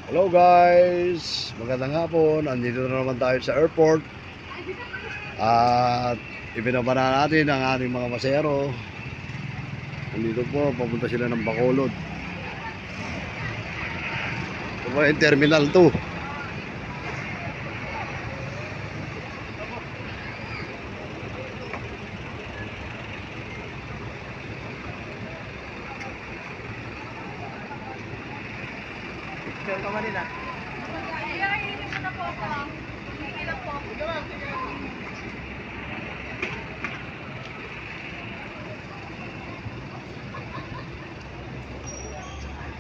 Hello guys, magandang hapon. Andito na naman tayo sa airport at ibinaba na natin ang ating mga masero. Andito po, papunta sila ng Bacolod. Ito po yung Terminal 2. Picture ka Manila.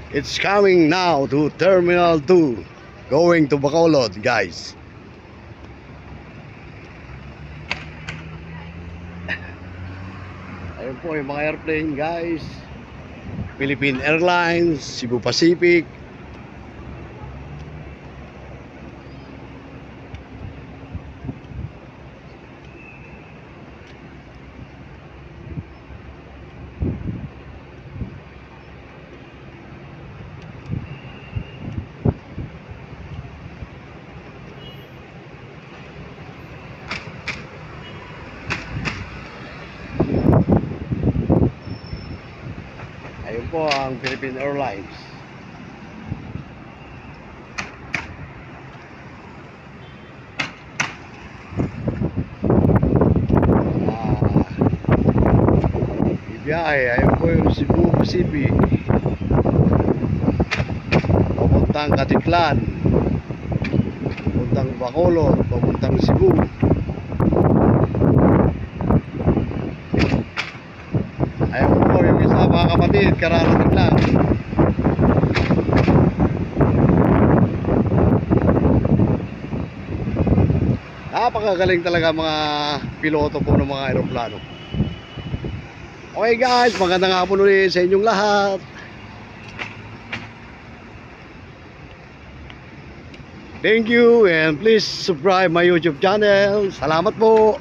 It's coming now to Terminal 2, going to Bacolod, guys. Ayun po yung mga airplane, guys. Philippine Airlines, Cebu Pacific. Ayun po ang Philippine Airlines. Ibiyahe, ayun po yung Cebu Pacific. Papuntang Katiklan, papuntang Bacolod, papuntang Cebu. Ayun po yung isa mga kapatid, kararating lang. Napakagaling talaga mga piloto po ng mga aeroplano. Okay guys, magandang hapon ulit sa inyong lahat. Thank you and please subscribe my YouTube channel. Salamat po.